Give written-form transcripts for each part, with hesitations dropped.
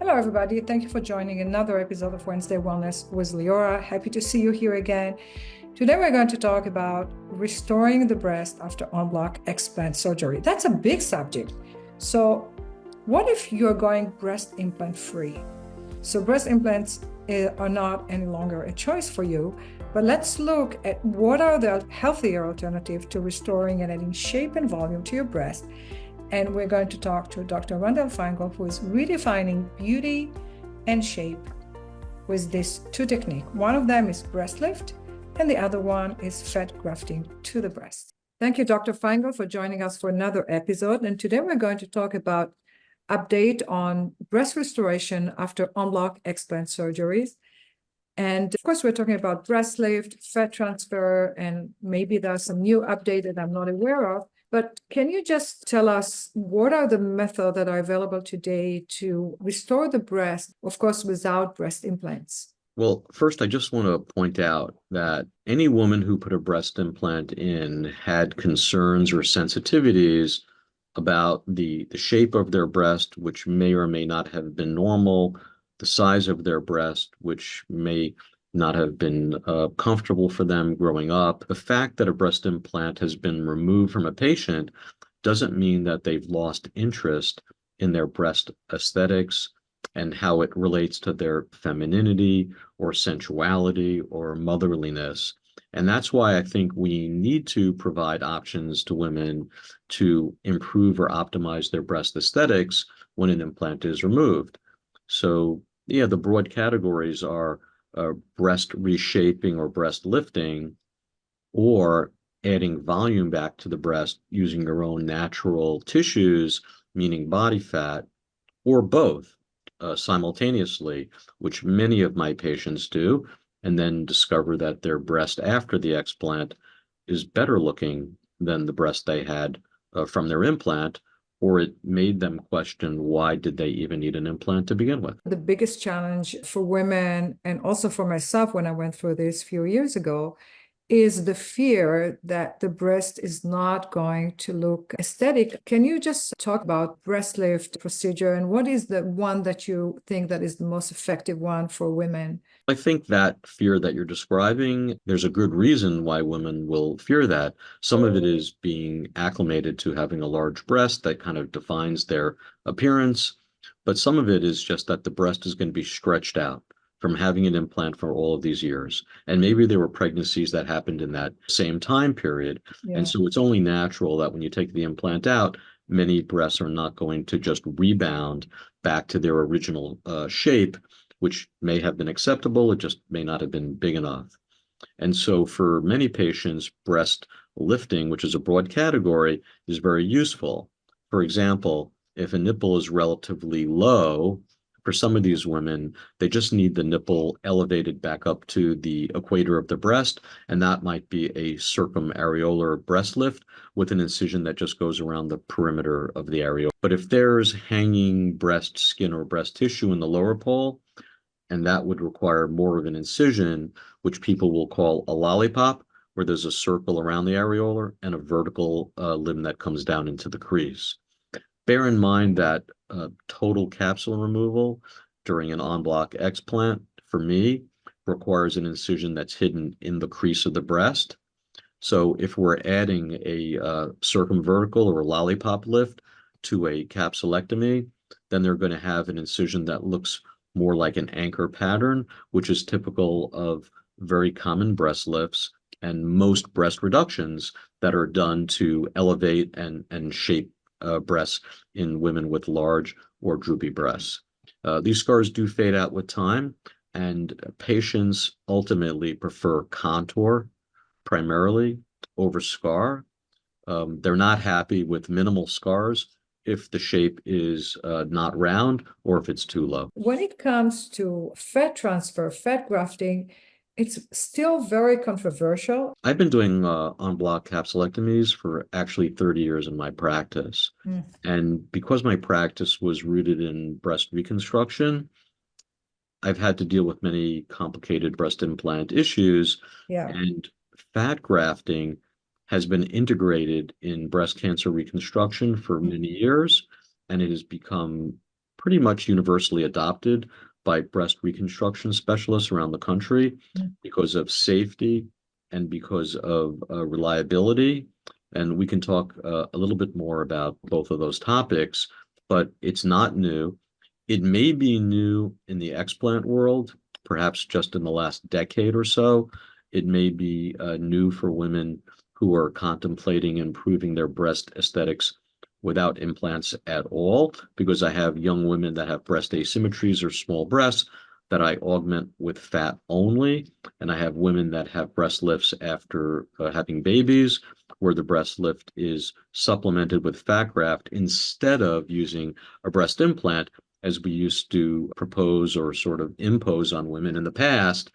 Hello, everybody. Thank you for joining another episode of Wednesday Wellness with Leora. Happy to see you here again. Today, we're going to talk about restoring the breast after en bloc explant surgery. That's a big subject. So, what if you're going breast implant free? So, breast implants are not any longer a choice for you, but let's look at what are the healthier alternatives to restoring and adding shape and volume to your breast. And we're going to talk to Dr. Randall Feingold, who is redefining beauty and shape with these two techniques. One of them is breast lift, and the other one is fat grafting to the breast. Thank you, Dr. Feingold, for joining us for another episode. And today we're going to talk about update on breast restoration after en bloc explant surgeries. And of course, we're talking about breast lift, fat transfer, and maybe there's some new update that I'm not aware of. But can you just tell us what are the methods that are available today to restore the breast, of course, without breast implants? Well, first, I just want to point out that any woman who put a breast implant in had concerns or sensitivities about the shape of their breast, which may or may not have been normal, the size of their breast, which may not have been comfortable for them growing up. The fact that a breast implant has been removed from a patient doesn't mean that they've lost interest in their breast aesthetics and how it relates to their femininity or sensuality or motherliness. And that's why I think we need to provide options to women to improve or optimize their breast aesthetics when an implant is removed. So, yeah, the broad categories are breast reshaping or breast lifting, or adding volume back to the breast using your own natural tissues, meaning body fat, or both simultaneously, which many of my patients do, and then discover that their breast after the explant is better looking than the breast they had from their implant, or it made them question why did they even need an implant to begin with. The biggest challenge for women, and also for myself when I went through this a few years ago, is the fear that the breast is not going to look aesthetic. Can you just talk about breast lift procedure and what is the one that you think that is the most effective one for women? I think that fear that you're describing, there's a good reason why women will fear that. Some of it is being acclimated to having a large breast that kind of defines their appearance, but some of it is just that the breast is going to be stretched out from having an implant for all of these years. And maybe there were pregnancies that happened in that same time period. Yeah. And so it's only natural that when you take the implant out, many breasts are not going to just rebound back to their original shape, which may have been acceptable, it just may not have been big enough. And so for many patients, breast lifting, which is a broad category, is very useful. For example, if a nipple is relatively low, for some of these women, they just need the nipple elevated back up to the equator of the breast, and that might be a circumareolar breast lift with an incision that just goes around the perimeter of the areola. But if there's hanging breast skin or breast tissue in the lower pole, and that would require more of an incision, which people will call a lollipop, where there's a circle around the areola and a vertical limb that comes down into the crease. Bear in mind that total capsule removal during an en bloc explant, for me, requires an incision that's hidden in the crease of the breast. So if we're adding a circumvertical or a lollipop lift to a capsulectomy, then they're going to have an incision that looks more like an anchor pattern, which is typical of very common breast lifts and most breast reductions that are done to elevate and shape breasts in women with large or droopy breasts. These scars do fade out with time, and patients ultimately prefer contour primarily over scar. They're not happy with minimal scars if the shape is not round or if it's too low. When it comes to fat transfer, fat grafting, it's still very controversial. I've been doing en bloc capsulectomies for actually 30 years in my practice. And because my practice was rooted in breast reconstruction, I've had to deal with many complicated breast implant issues. Yeah. And fat grafting has been integrated in breast cancer reconstruction for many years, and it has become pretty much universally adopted by breast reconstruction specialists around the country because of safety and because of reliability. And we can talk a little bit more about both of those topics, but it's not new. It may be new in the explant world, perhaps just in the last decade or so. It may be new for women who are contemplating improving their breast aesthetics without implants at all, because I have young women that have breast asymmetries or small breasts that I augment with fat only. And I have women that have breast lifts after having babies, where the breast lift is supplemented with fat graft instead of using a breast implant, as we used to propose or sort of impose on women in the past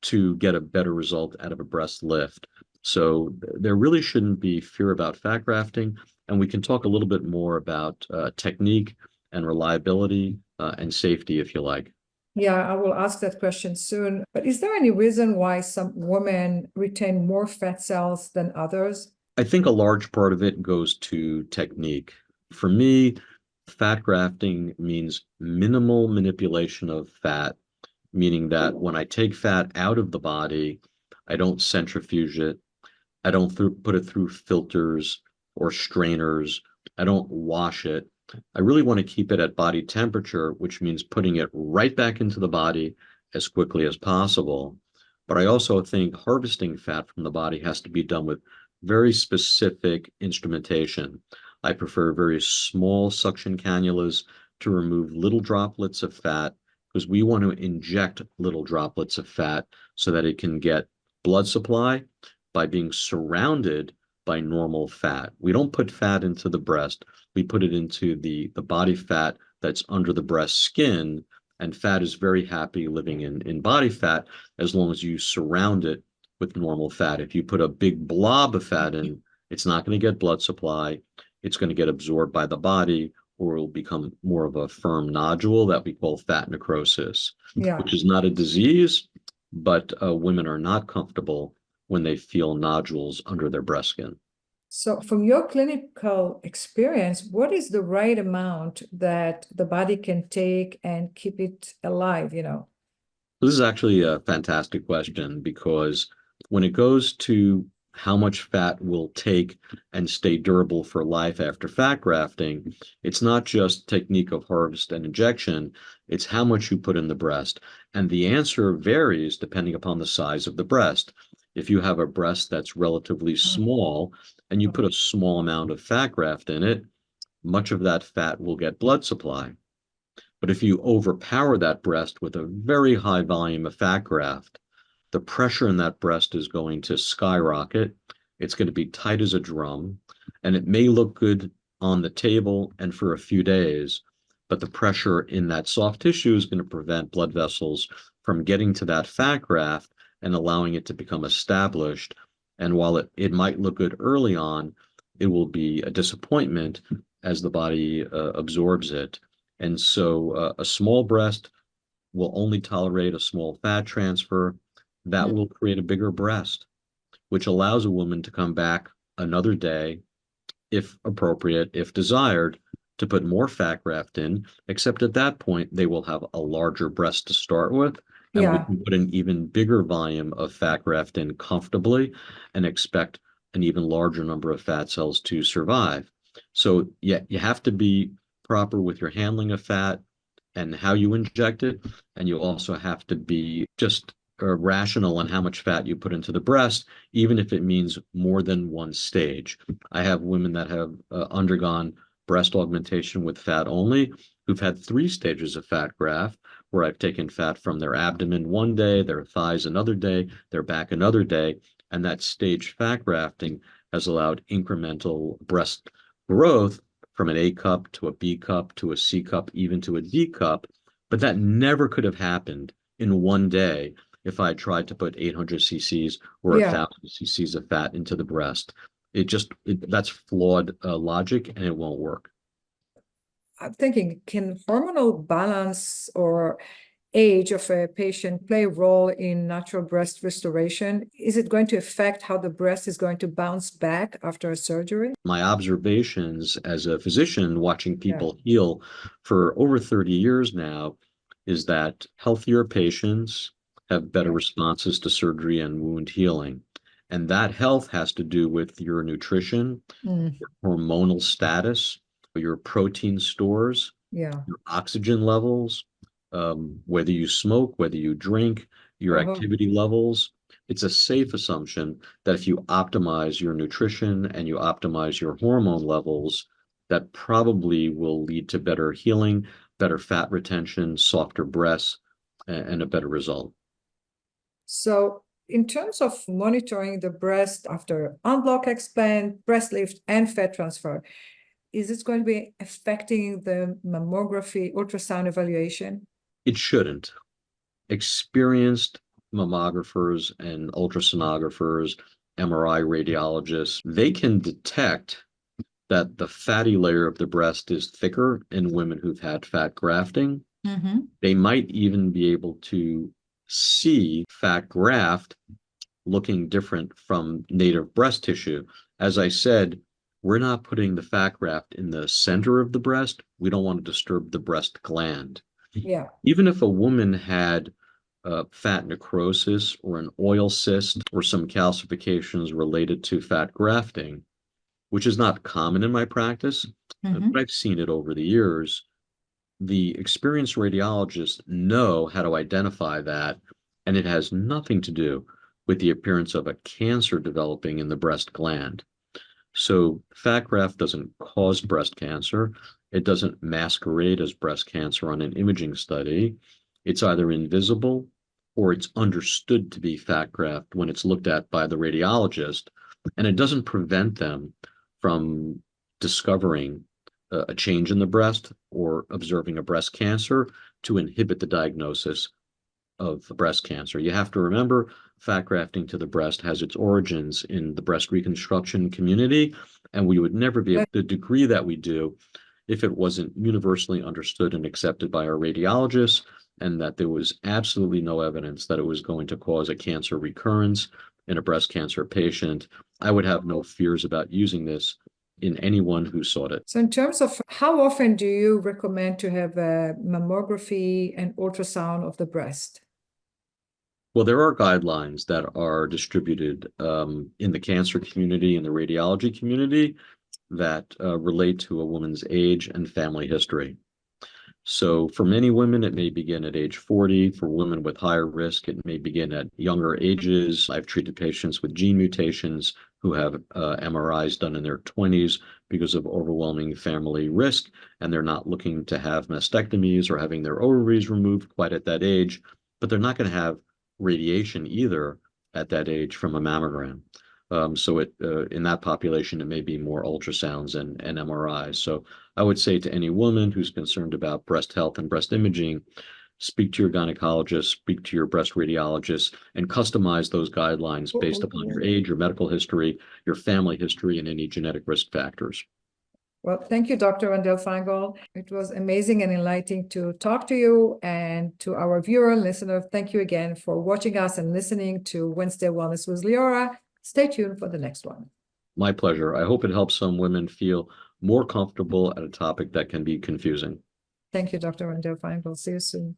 to get a better result out of a breast lift. So there really shouldn't be fear about fat grafting. And we can talk a little bit more about technique and reliability and safety, if you like. Yeah, I will ask that question soon. But is there any reason why some women retain more fat cells than others? I think a large part of it goes to technique. For me, fat grafting means minimal manipulation of fat, meaning that when I take fat out of the body, I don't centrifuge it. I don't put it through filters or strainers. I don't wash it. I really want to keep it at body temperature, which means putting it right back into the body as quickly as possible. But I also think harvesting fat from the body has to be done with very specific instrumentation. I prefer very small suction cannulas to remove little droplets of fat, because we want to inject little droplets of fat so that it can get blood supply by being surrounded by normal fat. We don't put fat into the breast. We put it into the body fat that's under the breast skin. And fat is very happy living in body fat as long as you surround it with normal fat. If you put a big blob of fat in, it's not going to get blood supply. It's going to get absorbed by the body, or it will become more of a firm nodule that we call fat necrosis, Yeah. which is not a disease, but women are not comfortable when they feel nodules under their breast skin. So from your clinical experience, what is the right amount that the body can take and keep it alive, This is actually a fantastic question, because when it goes to how much fat will take and stay durable for life after fat grafting, it's not just technique of harvest and injection, it's how much you put in the breast. And the answer varies depending upon the size of the breast. If you have a breast that's relatively small and you put a small amount of fat graft in it, much of that fat will get blood supply. But if you overpower that breast with a very high volume of fat graft, the pressure in that breast is going to skyrocket. It's going to be tight as a drum, and it may look good on the table and for a few days, but the pressure in that soft tissue is going to prevent blood vessels from getting to that fat graft and allowing it to become established. And while it might look good early on, it will be a disappointment as the body absorbs it. And so a small breast will only tolerate a small fat transfer. That will create a bigger breast, which allows a woman to come back another day, if appropriate, if desired, to put more fat graft in, except at that point, they will have a larger breast to start with. And we can put an even bigger volume of fat graft in comfortably and expect an even larger number of fat cells to survive. So yeah, you have to be proper with your handling of fat and how you inject it. And you also have to be just rational on how much fat you put into the breast, even if it means more than one stage. I have women that have undergone breast augmentation with fat only, who've had 3 stages of fat graft, where I've taken fat from their abdomen one day, their thighs another day, their back another day, and that stage fat grafting has allowed incremental breast growth from an A cup to a B cup to a C cup, even to a D cup. But that never could have happened in one day if I tried to put 800 cc's or 1,000 cc's of fat into the breast. That's flawed logic, and it won't work. I'm thinking, can hormonal balance or age of a patient play a role in natural breast restoration? Is it going to affect how the breast is going to bounce back after a surgery? My observations as a physician watching people heal for over 30 years now is that healthier patients have better responses to surgery and wound healing. And that health has to do with your nutrition, your hormonal status, your protein stores, your oxygen levels, whether you smoke, whether you drink, your activity levels. It's a safe assumption that if you optimize your nutrition and you optimize your hormone levels, that probably will lead to better healing, better fat retention, softer breasts, and a better result. So in terms of monitoring the breast after unblock, explant, breast lift, and fat transfer, is this going to be affecting the mammography ultrasound evaluation? It shouldn't. Experienced mammographers and ultrasonographers, MRI radiologists, they can detect that the fatty layer of the breast is thicker in women who've had fat grafting. They might even be able to see fat graft looking different from native breast tissue. As I said, we're not putting the fat graft in the center of the breast. We don't want to disturb the breast gland. Even if a woman had fat necrosis or an oil cyst or some calcifications related to fat grafting, which is not common in my practice, but I've seen it over the years, the experienced radiologists know how to identify that, and it has nothing to do with the appearance of a cancer developing in the breast gland. So fat graft doesn't cause breast cancer. It doesn't masquerade as breast cancer on an imaging study. It's either invisible or it's understood to be fat graft when it's looked at by the radiologist, and it doesn't prevent them from discovering a change in the breast or observing a breast cancer to inhibit the diagnosis of breast cancer. You have to remember, fat grafting to the breast has its origins in the breast reconstruction community, and we would never be able to the degree that we do if it wasn't universally understood and accepted by our radiologists, and that there was absolutely no evidence that it was going to cause a cancer recurrence in a breast cancer patient. I would have no fears about using this in anyone who sought it. So in terms of how often do you recommend to have a mammography and ultrasound of the breast? Well, there are guidelines that are distributed in the cancer community, in the radiology community, that relate to a woman's age and family history. So for many women, it may begin at age 40. For women with higher risk, it may begin at younger ages. I've treated patients with gene mutations who have MRIs done in their 20s because of overwhelming family risk, and they're not looking to have mastectomies or having their ovaries removed quite at that age, but they're not going to have radiation either at that age from a mammogram. So in that population, it may be more ultrasounds and MRIs. So I would say to any woman who's concerned about breast health and breast imaging, speak to your gynecologist, speak to your breast radiologist, and customize those guidelines based upon your age, your medical history, your family history, and any genetic risk factors. Well, thank you, Dr. Randall Feingold. It was amazing and enlightening to talk to you, and to our viewer and listener. Thank you again for watching us and listening to Wednesday Wellness with Leora. Stay tuned for the next one. My pleasure. I hope it helps some women feel more comfortable at a topic that can be confusing. Thank you, Dr. Randall Feingold. See you soon.